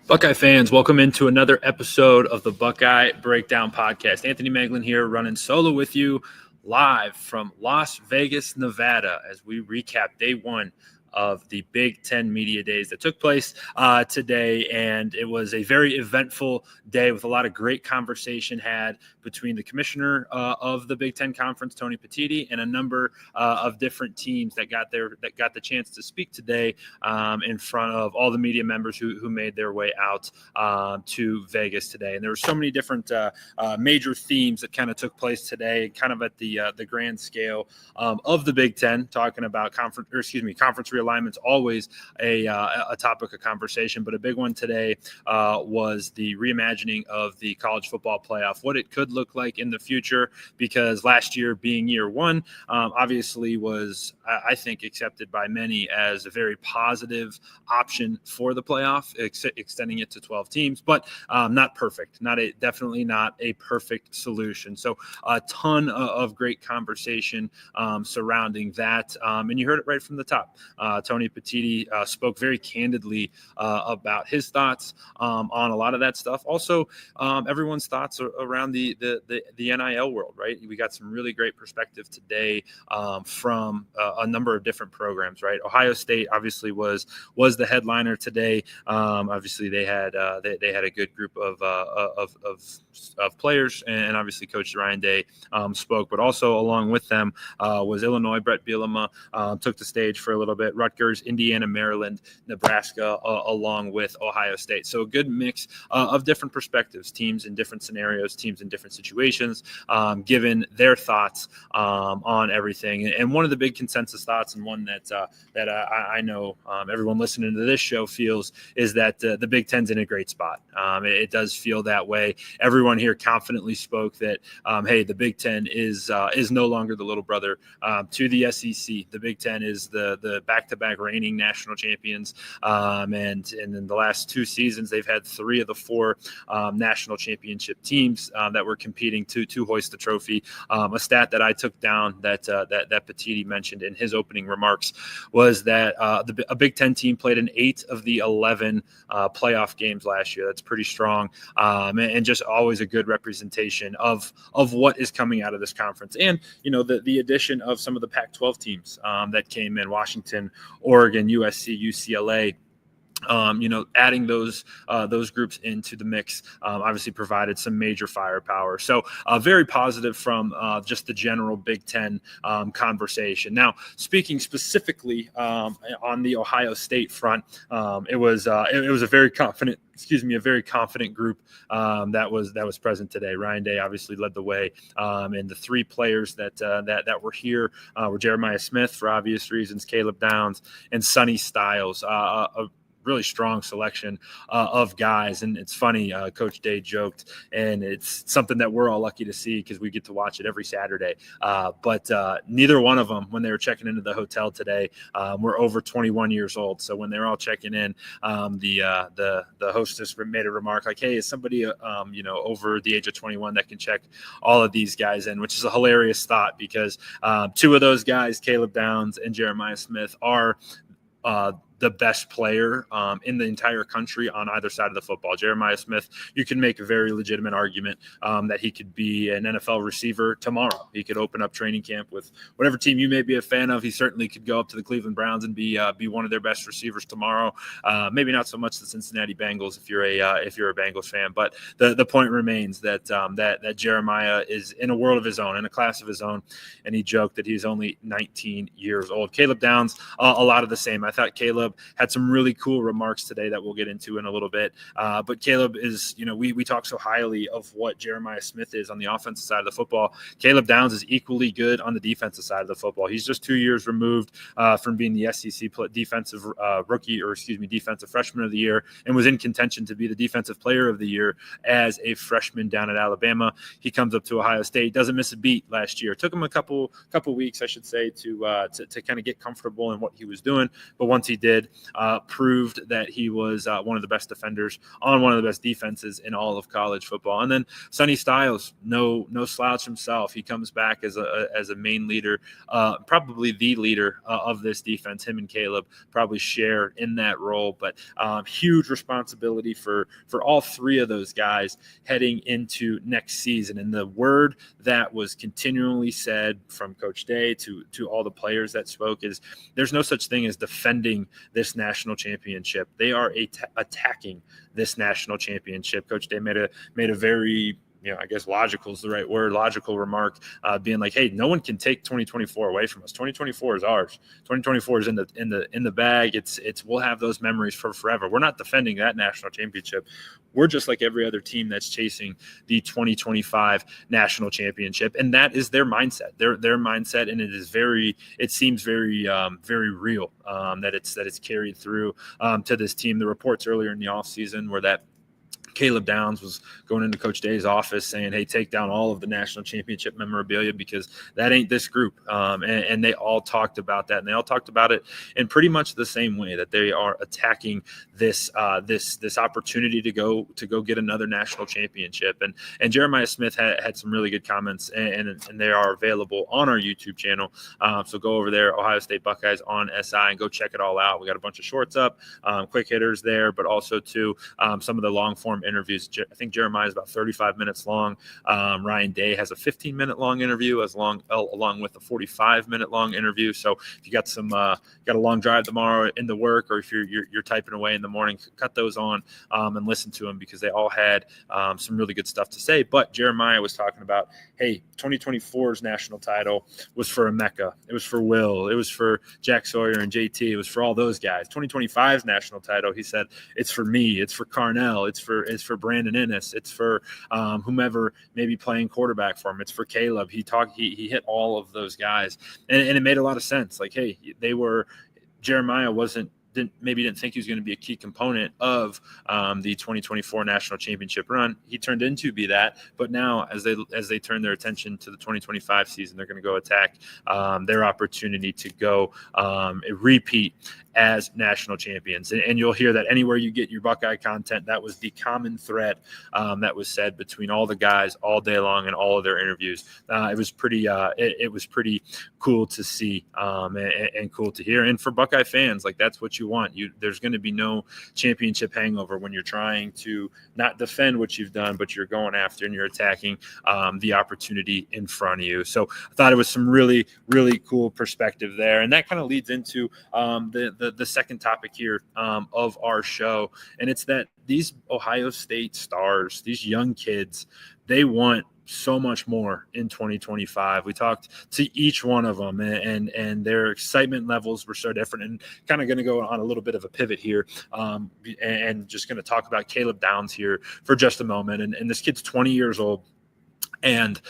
Buckeye fans, welcome into another episode of the Buckeye Breakdown Podcast. Anthony Moeglin here, running solo with you live from Las Vegas, Nevada, as we recap day one of the Big 10 Media Days that took place today. And it was a very eventful day with a lot of great conversation had between the commissioner of the Big 10 Conference, Tony Petitti, and a number of different teams that got the chance to speak today in front of all the media members who made their way out to Vegas today. And there were so many different major themes that kind of took place today, kind of at the grand scale of the Big 10, talking about conference realignment's always a topic of conversation, but a big one today was the reimagining of the college football playoff, what it could look like in the future, because last year being year one obviously was, I think, accepted by many as a very positive option for the playoff, extending it to 12 teams, but not perfect, definitely not a perfect solution. So a ton of great conversation surrounding that, and you heard it right from the top. Tony Petitti spoke very candidly about his thoughts on a lot of that stuff. Also, everyone's thoughts around the NIL world, right? We got some really great perspective today from a number of different programs, right? Ohio State obviously was the headliner today. Obviously, they had a good group of players, and obviously Coach Ryan Day spoke, but also along with them was Illinois. Brett Bielema took the stage for a little bit. Rutgers, Indiana, Maryland, Nebraska, along with Ohio State. So a good mix of different perspectives, teams in different scenarios, teams in different situations, given their thoughts on everything. And one of the big consensus thoughts, and one that I know everyone listening to this show feels, is that the Big Ten's in a great spot. It does feel that way. Everyone here confidently spoke that, hey, the Big Ten is no longer the little brother to the SEC. The Big Ten is the back-to-back reigning national champions, and in the last two seasons, they've had three of the four national championship teams that were competing to hoist the trophy. A stat that I took down that Petitti mentioned in his opening remarks was that a Big Ten team played in 8 of the 11 playoff games last year. That's pretty strong, and just always a good representation of what is coming out of this conference. And the addition of some of the Pac-12 teams that came in: Washington, Oregon, USC, UCLA. Adding those groups into the mix obviously provided some major firepower. So very positive from just the general Big Ten conversation. Now, speaking specifically on the Ohio State front, it was a very confident group that was present today. Ryan Day obviously led the way, and the three players that were here were Jeremiah Smith, for obvious reasons, Caleb Downs, and Sonny Styles. A really strong selection of guys. And it's funny, Coach Day joked, and it's something that we're all lucky to see because we get to watch it every Saturday. But neither one of them, when they were checking into the hotel today, were over 21 years old. So when they're all checking in, the hostess made a remark like, hey, is somebody over the age of 21 that can check all of these guys in, which is a hilarious thought because two of those guys, Caleb Downs and Jeremiah Smith, are the best player in the entire country on either side of the football. Jeremiah Smith, you can make a very legitimate argument that he could be an NFL receiver tomorrow. He could open up training camp with whatever team you may be a fan of. He certainly could go up to the Cleveland Browns and be one of their best receivers tomorrow. Maybe not so much the Cincinnati Bengals if you're a Bengals fan, but the point remains that that Jeremiah is in a world of his own, in a class of his own, and he joked that he's only 19 years old. Caleb Downs, a lot of the same. I thought Caleb had some really cool remarks today that we'll get into in a little bit. But Caleb is, we talk so highly of what Jeremiah Smith is on the offensive side of the football. Caleb Downs is equally good on the defensive side of the football. He's just 2 years removed from being the SEC defensive freshman of the year, and was in contention to be the defensive player of the year as a freshman down at Alabama. He comes up to Ohio State, doesn't miss a beat last year. It took him a couple weeks, I should say, to kind of get comfortable in what he was doing. But once he did, did, proved that he was one of the best defenders on one of the best defenses in all of college football. And then Sonny Styles, no slouch himself. He comes back as a main leader, probably the leader of this defense. Him and Caleb probably share in that role, but huge responsibility for all three of those guys heading into next season. And the word that was continually said from Coach Day to all the players that spoke is there's no such thing as defending this national championship. They are attacking this national championship. Coach Day made a very, I guess logical is the right word, logical remark, being like, hey, no one can take 2024 away from us. 2024 is ours. 2024 is in the bag. It's we'll have those memories for forever. We're not defending that national championship. We're just like every other team that's chasing the 2025 national championship, and that is their mindset. Their mindset, and it seems very very real that it's carried through to this team. The reports earlier in the offseason were that Caleb Downs was going into Coach Day's office saying, hey, take down all of the national championship memorabilia because that ain't this group. And they all talked about that. And they all talked about it in pretty much the same way, that they are attacking this opportunity to go get another national championship. And Jeremiah Smith had some really good comments, and they are available on our YouTube channel. So go over there, Ohio State Buckeyes on SI, and go check it all out. We got a bunch of shorts up, quick hitters there, but also too some of the long form interviews. I think Jeremiah is about 35 minutes long. Ryan Day has a 15-minute long interview along with a 45-minute long interview. So if you got a long drive tomorrow into work, or if you're typing away in the morning, cut those on and listen to them, because they all had some really good stuff to say. But Jeremiah was talking about, hey, 2024's national title was for Emeka. It was for Will. It was for Jack Sawyer and JT. It was for all those guys. 2025's national title, he said, it's for me. It's for Carnell. It's for Brandon Ennis. It's for whomever may be playing quarterback for him. It's for Caleb. He hit all of those guys, and it made a lot of sense. Like, hey, Jeremiah didn't think he was going to be a key component of the 2024 national championship run. He turned into be that, but now as they turn their attention to the 2025 season, they're going to go attack their opportunity to go repeat as national champions. And you'll hear that anywhere you get your Buckeye content. That was the common thread that was said between all the guys all day long in all of their interviews. It was pretty cool to see and cool to hear. And for Buckeye fans, like, that's what you want. There's going to be no championship hangover when you're trying to not defend what you've done, but you're going after and you're attacking the opportunity in front of you. So I thought it was some really, really cool perspective there. And that kind of leads into the second topic here of our show. And it's that these Ohio State stars, these young kids, they want so much more in 2025. We talked to each one of them, and their excitement levels were so different. And kind of going to go on a little bit of a pivot here, and just going to talk about Caleb Downs here for just a moment. And this kid's 20 years old and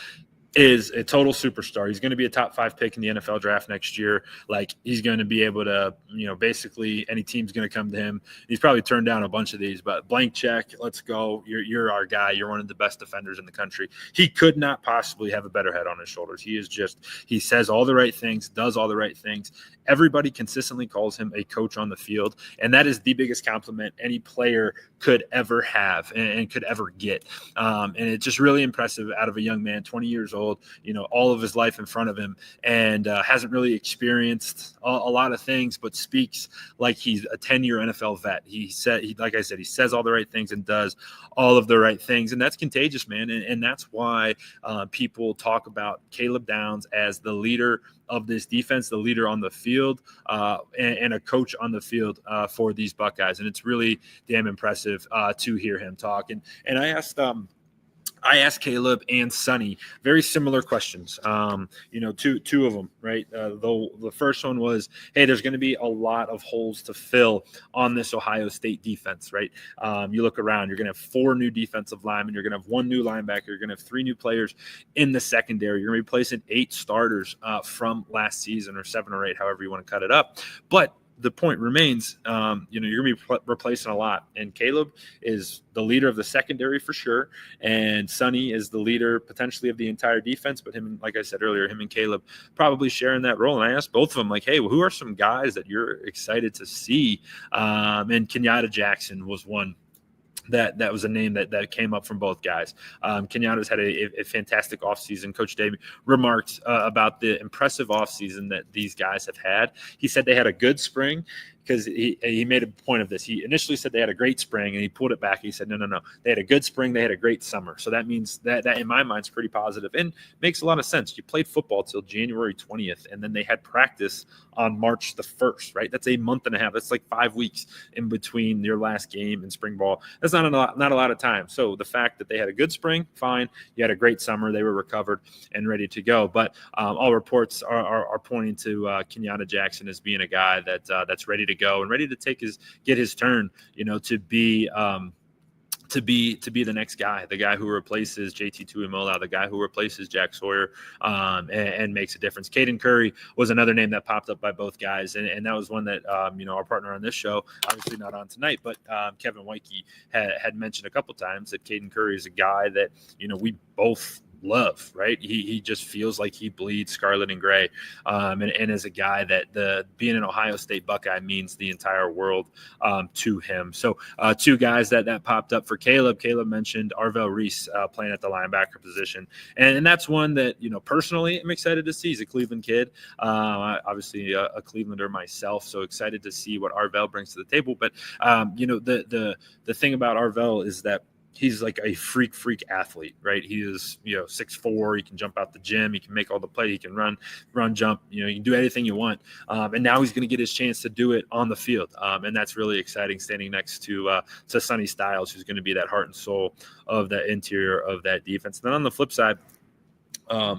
is a total superstar. He's going to be a top 5 pick in the NFL draft next year. Like, he's going to be able to, basically any team's going to come to him. He's probably turned down a bunch of these, but blank check, let's go. You're our guy. You're one of the best defenders in the country. He could not possibly have a better head on his shoulders. He says all the right things, does all the right things. Everybody consistently calls him a coach on the field, and that is the biggest compliment any player could ever have and could ever get. And it's just really impressive out of a young man, 20 years old, all of his life in front of him, and hasn't really experienced a lot of things, but speaks like he's a 10-year NFL vet. Like I said, he says all the right things and does all of the right things, and that's contagious, man. And that's why people talk about Caleb Downs as the leader of this defense, the leader on the field, and a coach on the field for these Buckeyes. And it's really damn impressive to hear him talk. And I asked Caleb and Sonny very similar questions, two of them, right? The first one was, hey, there's going to be a lot of holes to fill on this Ohio State defense, right? You look around, you're going to have 4 new defensive linemen. You're going to have 1 new linebacker. You're going to have 3 new players in the secondary. You're going to be replacing 8 starters from last season, or 7 or 8, however you want to cut it up. But the point remains, you're going to be replacing a lot. And Caleb is the leader of the secondary for sure. And Sonny is the leader potentially of the entire defense. But him, like I said earlier, him and Caleb probably sharing that role. And I asked both of them, like, hey, well, who are some guys that you're excited to see? And Kenyatta Jackson was one. That was a name that came up from both guys. Kenyatta's had a fantastic offseason. Coach Dave remarked about the impressive offseason that these guys have had. He said they had a good spring because he made a point of this. He initially said they had a great spring, and he pulled it back. He said, no. They had a good spring. They had a great summer. So that means that in my mind is pretty positive and makes a lot of sense. You played football till January 20th, and then they had practice on March the 1st, right? That's a month and a half. That's like 5 weeks in between your last game and spring ball. That's not a lot of time. So the fact that they had a good spring, fine. You had a great summer. They were recovered and ready to go. But all reports are pointing to Kenyatta Jackson as being a guy that's ready to go and ready to get his turn, to be the next guy, the guy who replaces JT Tuimoloau, the guy who replaces Jack Sawyer, and makes a difference. Caden Curry was another name that popped up by both guys, and that was one that our partner on this show, obviously not on tonight, but Kevin Weike had mentioned a couple times that Caden Curry is a guy that we both love, right? He just feels like he bleeds scarlet and gray, and is a guy that being an Ohio State Buckeye means the entire world to him. So two guys that popped up for Caleb. Caleb mentioned Arvell Reese playing at the linebacker position, and that's one that personally I'm excited to see. He's a Cleveland kid, obviously a Clevelander myself, so excited to see what Arvell brings to the table. But the thing about Arvell is that he's like a freak athlete, right? He is, 6'4". He can jump out the gym. He can make all the play. He can run, jump. You can do anything you want. And now he's going to get his chance to do it on the field. And that's really exciting, standing next to Sonny Styles, who's going to be that heart and soul of the interior of that defense. And then on the flip side,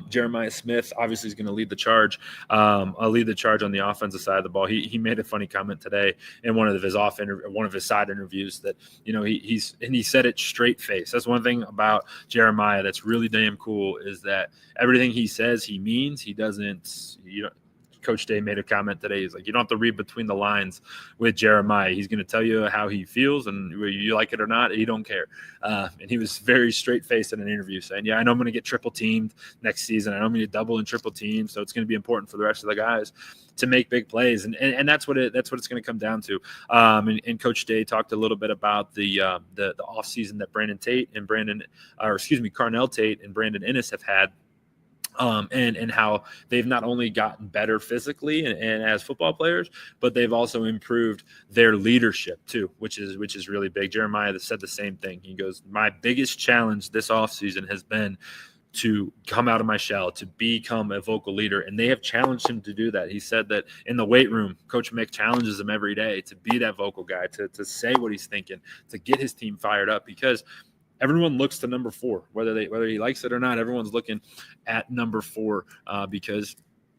Jeremiah Smith obviously is going to lead the charge. I'll lead the charge on the offensive side of the ball. He made a funny comment today in one of his side interviews that he said it straight face. That's one thing about Jeremiah that's really damn cool is that everything he says he means. He doesn't. Coach Day made a comment today. He's like, you don't have to read between the lines with Jeremiah. He's going to tell you how he feels, and whether you like it or not, he don't care. And he was very straight-faced in an interview saying, yeah, I know I'm going to get triple teamed next season. I know I'm going to get double and triple teamed, so it's going to be important for the rest of the guys to make big plays. And that's what it's going to come down to. And Coach Day talked a little bit about the offseason that Carnell Tate and Brandon Innes have had. And how they've not only gotten better physically and as football players, but they've also improved their leadership too, which is really big. Jeremiah said the same thing. He goes, my biggest challenge this offseason has been to come out of my shell, to become a vocal leader. And they have challenged him to do that. He said that in the weight room, Coach Mick challenges him every day to be that vocal guy, to say what he's thinking, to get his team fired up, because everyone looks to number 4, whether he likes it or not. Everyone's looking at number 4 because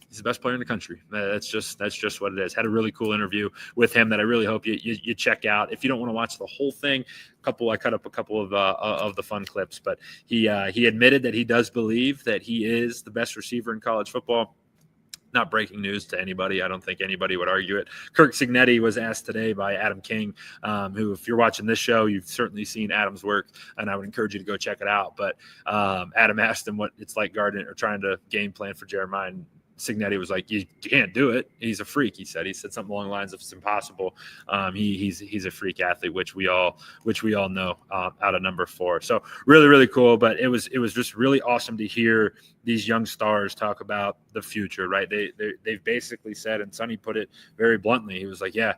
he's the best player in the country. That's just what it is. Had a really cool interview with him that I really hope you check out. If you don't want to watch the whole thing, I cut up a couple of the fun clips. But he admitted that he does believe that he is the best receiver in college football. Not breaking news to anybody. I don't think anybody would argue it. Kirk Cignetti was asked today by Adam King, who, if you're watching this show, you've certainly seen Adam's work, and I would encourage you to go check it out. But Adam asked him what it's like guarding or trying to game plan for Jeremiah. And Cignetti was like, you can't do it. He's a freak. He said something along the lines of it's impossible. He's a freak athlete, which we all know out of number 4. So really, really cool. But it was just really awesome to hear these young stars talk about the future, right? They've basically said, and Sonny put it very bluntly, he was like, yeah,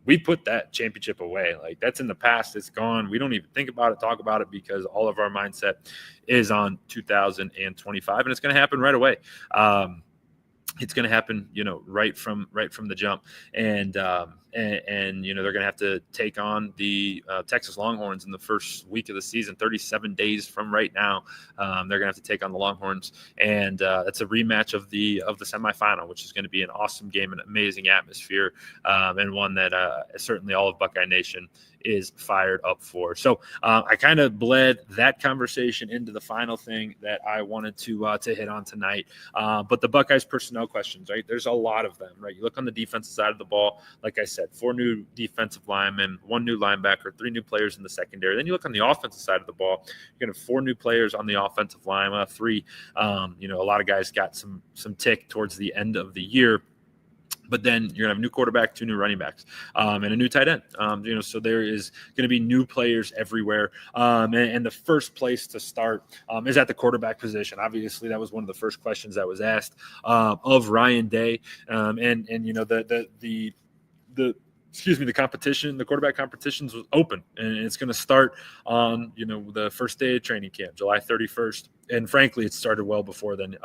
we put that championship away. Like, that's in the past. It's gone. We don't even think about it, talk about it, because all of our mindset is on 2025, and it's going to happen right away. It's going to happen, right from the jump, and they're going to have to take on the Texas Longhorns in the first week of the season, 37 days from right now. They're going to have to take on the Longhorns, and it's a rematch of the semifinal, which is going to be an awesome game, an amazing atmosphere, and one that certainly all of Buckeye Nation is fired up for. So I kind of bled that conversation into the final thing that I wanted to hit on tonight. But the Buckeyes personnel questions, right? There's a lot of them, right? You look on the defensive side of the ball, like I said, 4 new defensive linemen, 1 new linebacker, 3 new players in the secondary. Then you look on the offensive side of the ball, you're going to have 4 new players on the offensive line, 3. A lot of guys got some tick towards the end of the year. But then you're going to have a new quarterback, 2 new running backs, and a new tight end. So there is going to be new players everywhere. And the first place to start is at the quarterback position. Obviously, that was one of the first questions that was asked of Ryan Day. The competition, the quarterback competitions was open, and it's going to start on, the first day of training camp, July 31st. And frankly, it started well before then.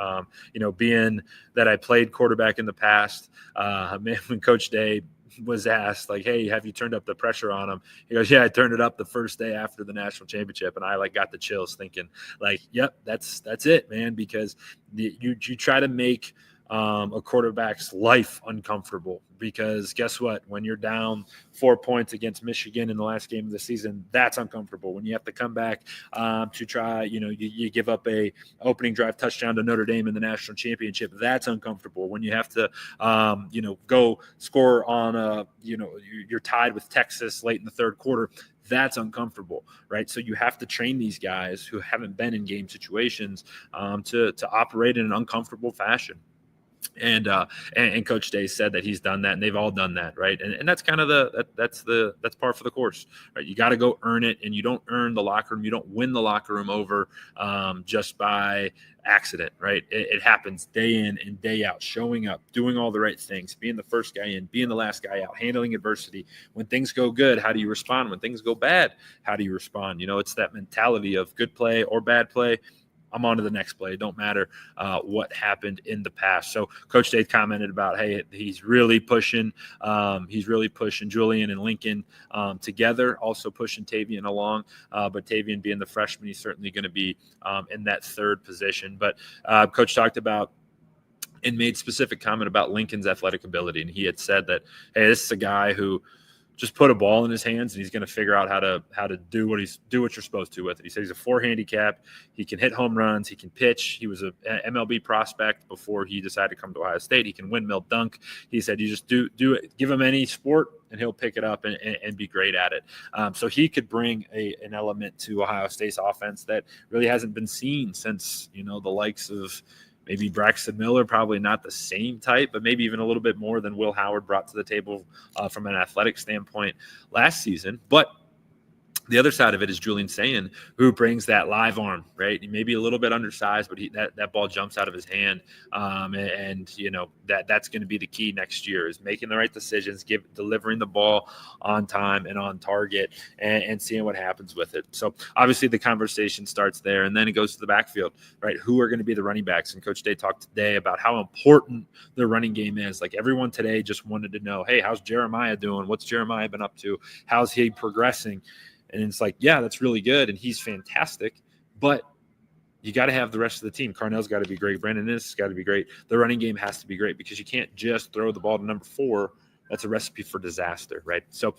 Being that I played quarterback in the past, when Coach Day was asked, like, hey, have you turned up the pressure on him? He goes, yeah, I turned it up the first day after the national championship. And I got the chills thinking like, yep, that's it, man, because you try to make a quarterback's life uncomfortable, because guess what? When you're down 4 points against Michigan in the last game of the season, that's uncomfortable. When you have to come back to try, you give up a opening drive touchdown to Notre Dame in the national championship, that's uncomfortable. When you have to, go score on you're tied with Texas late in the third quarter, that's uncomfortable, right? So you have to train these guys who haven't been in game situations to operate in an uncomfortable fashion. And Coach Day said that he's done that, and they've all done that, right? And that's kind of that's par for the course, right? You got to go earn it, and you don't earn the locker room. You don't win the locker room over just by accident, right? It happens day in and day out, showing up, doing all the right things, being the first guy in, being the last guy out, handling adversity. When things go good, how do you respond? When things go bad, how do you respond? It's that mentality of good play or bad play, I'm on to the next play. It don't matter what happened in the past. So Coach Day commented about, hey, he's really pushing Julian and Lincoln together, also pushing Tavian along. But Tavian being the freshman, he's certainly going to be in that third position. But Coach talked about and made specific comment about Lincoln's athletic ability. And he had said that, hey, this is a guy who just put a ball in his hands and he's going to figure out how to do what you're supposed to with it. He said he's a 4 handicap. He can hit home runs. He can pitch. He was a MLB prospect before he decided to come to Ohio State. He can windmill dunk. He said you just do it. Give him any sport and he'll pick it up and be great at it. So he could bring an element to Ohio State's offense that really hasn't been seen since, the likes of maybe Braxton Miller, probably not the same type, but maybe even a little bit more than Will Howard brought to the table from an athletic standpoint last season. But the other side of it is Julian Sayin, who brings that live arm, right? He may be a little bit undersized, but that ball jumps out of his hand. That's going to be the key next year, is making the right decisions, delivering the ball on time and on target, and seeing what happens with it. So obviously the conversation starts there, and then it goes to the backfield, right? Who are going to be the running backs? And Coach Day talked today about how important the running game is. Like, everyone today just wanted to know, hey, how's Jeremiah doing? What's Jeremiah been up to? How's he progressing? And it's like, yeah, that's really good, and he's fantastic, but you got to have the rest of the team. Carnell's got to be great. Brandon Innis has got to be great. The running game has to be great, because you can't just throw the ball to number 4. That's a recipe for disaster, right? So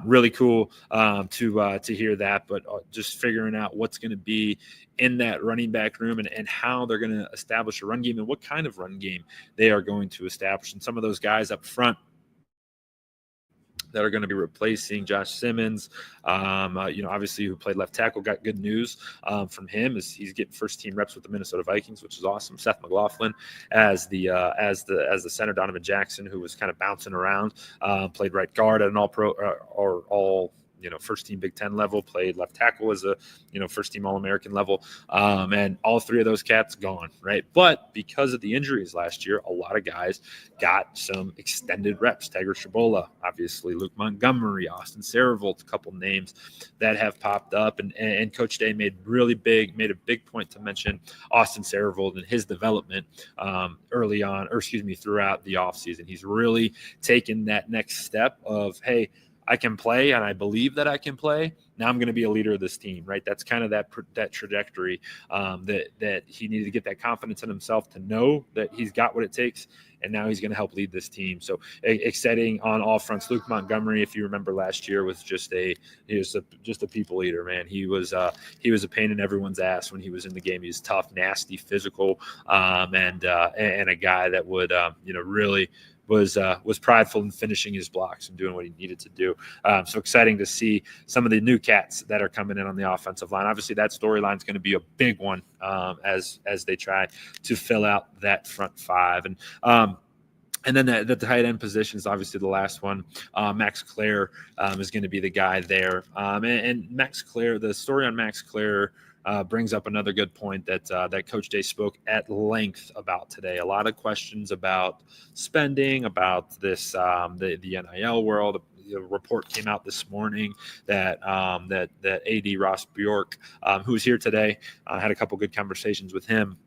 really cool to hear that, but just figuring out what's going to be in that running back room and how they're going to establish a run game and what kind of run game they are going to establish. And some of those guys up front that are going to be replacing Josh Simmons, obviously, who played left tackle, got good news from him as he's getting first team reps with the Minnesota Vikings, which is awesome. Seth McLaughlin as the center. Donovan Jackson, who was kind of bouncing around, played right guard at an all-pro or all first team Big Ten level, played left tackle as a, first team All-American level. And all 3 of those cats gone, right? But because of the injuries last year, a lot of guys got some extended reps. Tiger Shabola, obviously, Luke Montgomery, Austin Saravolt, a couple names that have popped up. And Coach Day made a big point to mention Austin Saravolt and his development throughout the offseason. He's really taken that next step of, hey, I can play, and I believe that I can play, now I'm going to be a leader of this team, right? That's kind of that trajectory that he needed to get that confidence in himself to know that he's got what it takes, and now he's going to help lead this team. So exciting on all fronts. Luke Montgomery, if you remember last year, was just a people eater, man. He was a pain in everyone's ass when he was in the game. He was tough, nasty, physical, and a guy that would really was prideful in finishing his blocks and doing what he needed to do. So exciting to see some of the new cats that are coming in on the offensive line. Obviously, that storyline is going to be a big one as they try to fill out that front five. And then the tight end position is obviously the last one. Max Clare is going to be the guy there. And Max Clare, the story on Max Clare brings up another good point that Coach Day spoke at length about today. A lot of questions about spending, about this the NIL world. The report came out this morning that AD Ross Bjork, who's here today, had a couple good conversations with him,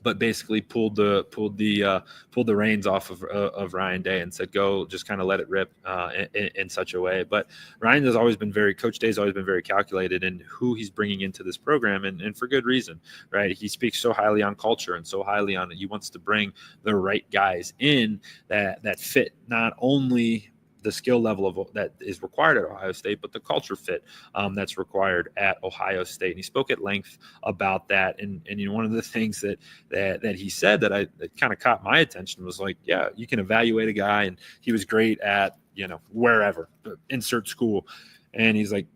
but basically pulled the reins off of Ryan Day and said, go, just kind of let it rip in such a way. But Ryan has always been Coach Day's always been very calculated in who he's bringing into this program, and for good reason, right? He speaks so highly on culture and so highly on it. He wants to bring the right guys in that fit not only the skill level that is required at Ohio State, but the culture fit that's required at Ohio State. And he spoke at length about that. And one of the things that he said that kind of caught my attention was like, yeah, you can evaluate a guy, and he was great at wherever, insert school, and he's like,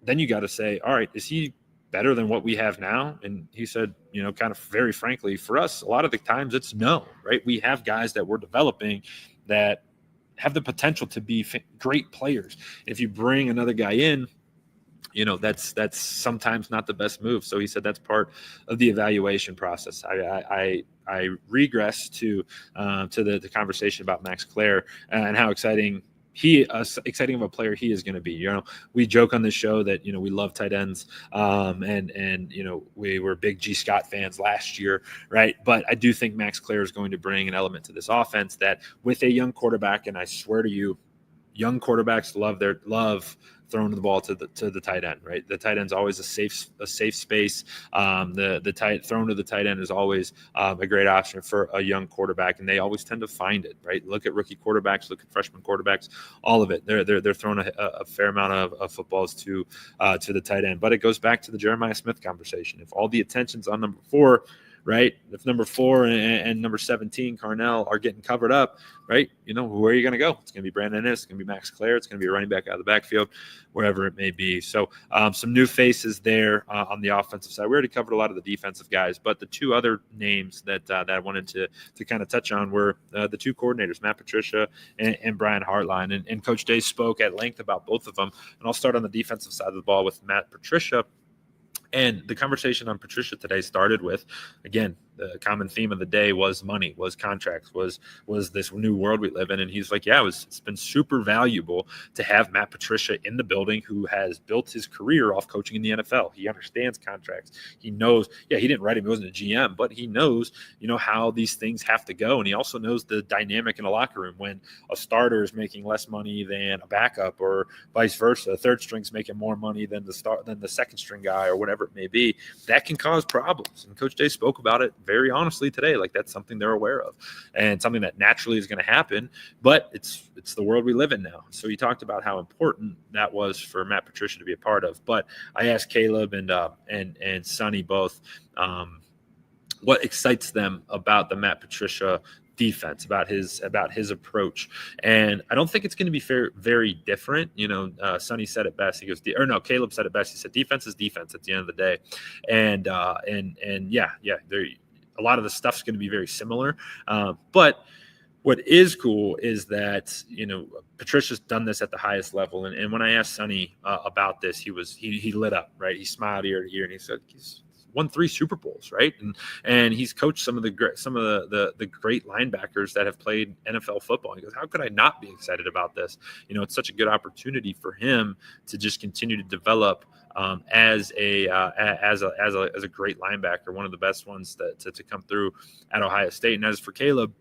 then you got to say, all right, is he better than what we have now? And he said, kind of very frankly, for us, a lot of the times it's no, right? We have guys that we're developing that have the potential to be great players. If you bring another guy in, that's sometimes not the best move. So he said that's part of the evaluation process. I regress to the conversation about Max Clare and how exciting of a player he is going to be. We joke on this show that we love tight ends, and we were big G. Scott fans last year, right? But I do think Max Clare is going to bring an element to this offense that, with a young quarterback, and I swear to you, young quarterbacks love throwing the ball to the tight end, right? The tight end's always a safe space. Thrown to the tight end is always a great option for a young quarterback, and they always tend to find it, right? Look at rookie quarterbacks, look at freshman quarterbacks, all of it. They're throwing a fair amount of footballs to the tight end. But it goes back to the Jeremiah Smith conversation. If all the attention's on number 4, right? If number 4 and number 17, Carnell, are getting covered up, right? Where are you going to go? It's going to be Brandon Ennis. It's going to be Max Clare. It's going to be a running back out of the backfield, wherever it may be. So some new faces there on the offensive side. We already covered a lot of the defensive guys, but the two other names that I wanted to kind of touch on were the two coordinators, Matt Patricia and Brian Hartline. And Coach Day spoke at length about both of them. And I'll start on the defensive side of the ball with Matt Patricia. And the conversation on Patricia today started with, again, the common theme of the day was money, was contracts, was this new world we live in. And he's like, yeah, it's been super valuable to have Matt Patricia in the building, who has built his career off coaching in the NFL. He understands contracts. He knows, he didn't write him. He wasn't a GM, but he knows, how these things have to go. And he also knows the dynamic in a locker room when a starter is making less money than a backup, or vice versa. A third string's making more money than the second string guy, or whatever it may be. That can cause problems. And Coach Day spoke about it very honestly today. Like, that's something they're aware of, and something that naturally is going to happen, but it's the world we live in now. So he talked about how important that was for Matt Patricia to be a part of. But I asked Caleb and Sonny both what excites them about the Matt Patricia defense, about his approach. And I don't think it's going to be very different. Sonny said it best. He goes, Caleb said it best. He said, defense is defense at the end of the day. And a lot of the stuff's going to be very similar. But what is cool is that, Patricia's done this at the highest level. And when I asked Sonny about this, he lit up, right? He smiled ear to ear, and he said, he's won 3 Super Bowls, right? And he's coached some of the great linebackers that have played NFL football. He goes, how could I not be excited about this? It's such a good opportunity for him to just continue to develop as a great linebacker, one of the best ones to come through at Ohio State. And as for Caleb,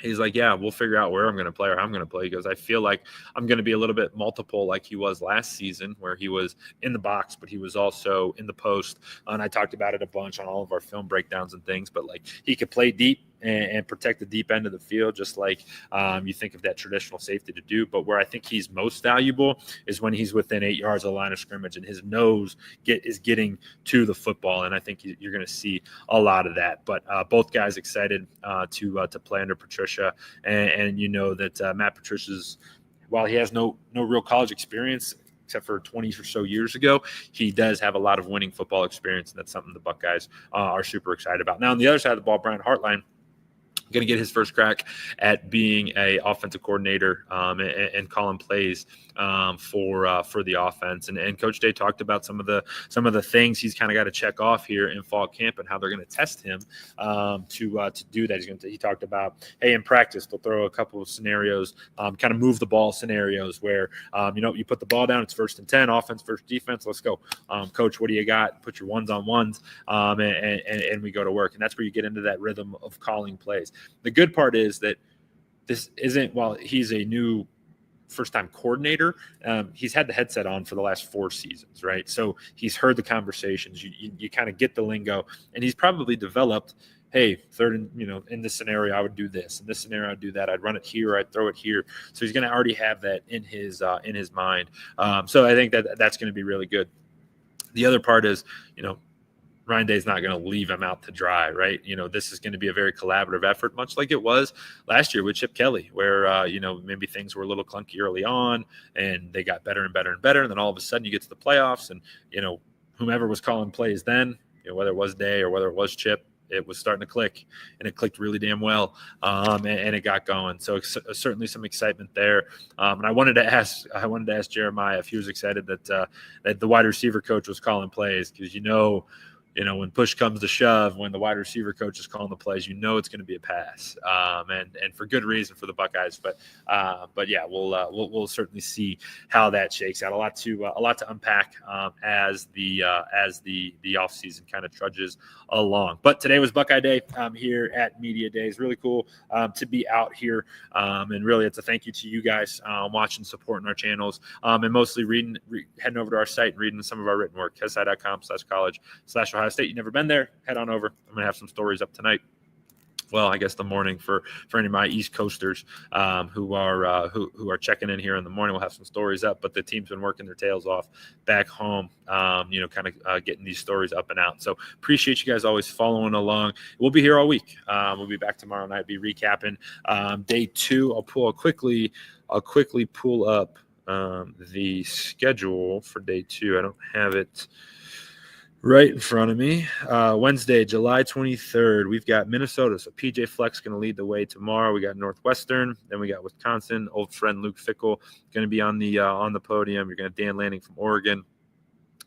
he's like, yeah, we'll figure out where I'm going to play or how I'm going to play. He goes, I feel like I'm going to be a little bit multiple like he was last season, where he was in the box, but he was also in the post. And I talked about it a bunch on all of our film breakdowns and things, but like he could play deep and protect the deep end of the field, just like you think of that traditional safety to do. But where I think he's most valuable is when he's within 8 yards of the line of scrimmage and his nose is getting to the football. And I think you're going to see a lot of that. But both guys excited to play under Patricia. And you know that Matt Patricia's, while he has no real college experience, except for 20 or so years ago, he does have a lot of winning football experience. And that's something the Buckeyes are super excited about. Now, on the other side of the ball, Brian Hartline going to get his first crack at being a offensive coordinator and calling plays for the offense. And Coach Day talked about some of the things he's kind of got to check off here in fall camp and how they're going to test him to do that. He talked about, hey, in practice they'll throw a couple of scenarios, kind of move the ball scenarios where you put the ball down, it's 1st and 10, offense versus defense. Let's go, coach. What do you got? Put your ones on ones, and we go to work. And that's where you get into that rhythm of calling plays. The good part is that this isn't, while he's a new first-time coordinator, he's had the headset on for the last 4 seasons, right? So he's heard the conversations. You kind of get the lingo, and he's probably developed, hey, third and, in this scenario, I would do this. In this scenario, I'd do that. I'd run it here. I'd throw it here. So he's going to already have that in his mind. So I think that's going to be really good. The other part is, Ryan Day's not going to leave him out to dry, right? This is going to be a very collaborative effort, much like it was last year with Chip Kelly, where, maybe things were a little clunky early on and they got better and better and better. And then all of a sudden you get to the playoffs and, whomever was calling plays then, whether it was Day or whether it was Chip, it was starting to click, and it clicked really damn well, and it got going. So certainly some excitement there. And I wanted to ask Jeremiah if he was excited that the wide receiver coach was calling plays, because when push comes to shove, when the wide receiver coach is calling the plays, it's going to be a pass, and for good reason for the Buckeyes. But yeah, we'll certainly see how that shakes out. A lot to unpack as the offseason kind of trudges along. But today was Buckeye Day here at Media Days. Really cool to be out here, and really it's a thank you to you guys watching, supporting our channels, and mostly heading over to our site and reading some of our written work, kessi.com/college/Ohio State. You've never been there, head on over. I'm gonna have some stories up tonight. Well, I guess the morning for any of my East Coasters who are checking in here in the morning. We'll have some stories up, but the team's been working their tails off back home, kind of getting these stories up and out. So appreciate you guys always following along. We'll be here all week. We'll be back tomorrow night, be recapping day 2. I'll quickly pull up the schedule for day 2. I don't have it right in front of me. Wednesday, July 23rd, we've got Minnesota. So PJ Fleck's going to lead the way tomorrow. We got Northwestern. Then we got Wisconsin. Old friend Luke Fickell going to be on the podium. You're going to have Dan Lanning from Oregon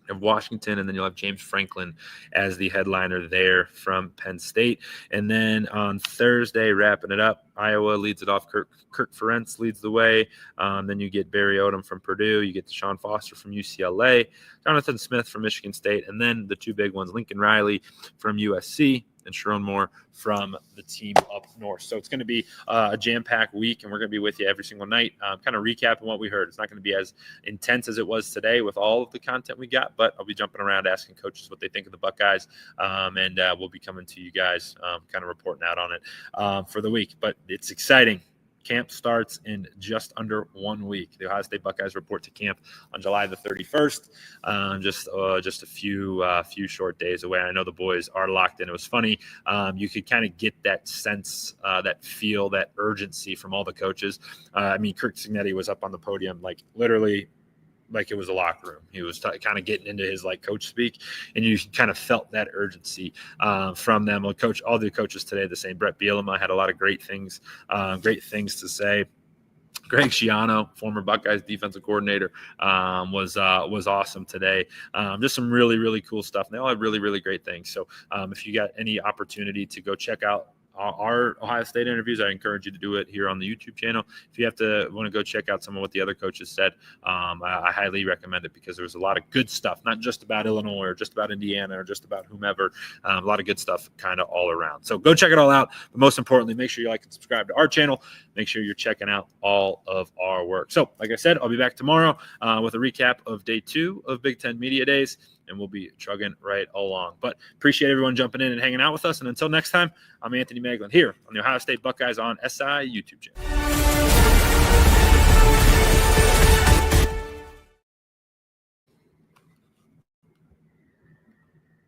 and Washington, and then you'll have James Franklin as the headliner there from Penn State. And then on Thursday, wrapping it up, Iowa leads it off. Kirk Ferentz leads the way. Then you get Barry Odom from Purdue. You get Deshaun Foster from UCLA, Jonathan Smith from Michigan State, and then the 2 big ones, Lincoln Riley from USC and Sharon Moore from the team up north. So it's going to be a jam-packed week, and we're going to be with you every single night, kind of recapping what we heard. It's not going to be as intense as it was today with all of the content we got, but I'll be jumping around asking coaches what they think of the Buckeyes, and we'll be coming to you guys, kind of reporting out on it for the week. But it's exciting. Camp starts in just under 1 week. The Ohio State Buckeyes report to camp on July the 31st. Just a few short days away. I know the boys are locked in. It was funny. You could kind of get that sense, that feel, that urgency from all the coaches. Kirk Cignetti was up on the podium, literally like it was a locker room. He was kind of getting into his coach speak, and you kind of felt that urgency from them. All the coaches today the same. Brett Bielema had a lot of great things to say. Greg Schiano, former Buckeyes defensive coordinator, was awesome today. Just some really, really cool stuff. And they all had really, really great things. So if you got any opportunity to go check out our Ohio State interviews. I encourage you to do it here on the YouTube channel. If you want to go check out some of what the other coaches said, I highly recommend it because there was a lot of good stuff, not just about Illinois or just about Indiana or just about whomever. A lot of good stuff kind of all around. So go check it all out. But most importantly, make sure you like and subscribe to our channel. Make sure you're checking out all of our work. So like I said, I'll be back tomorrow with a recap of day 2 of Big Ten Media Days, and we'll be chugging right along. But appreciate everyone jumping in and hanging out with us. And until next time, I'm Anthony Moeglin here on the Ohio State Buckeyes on SI YouTube channel.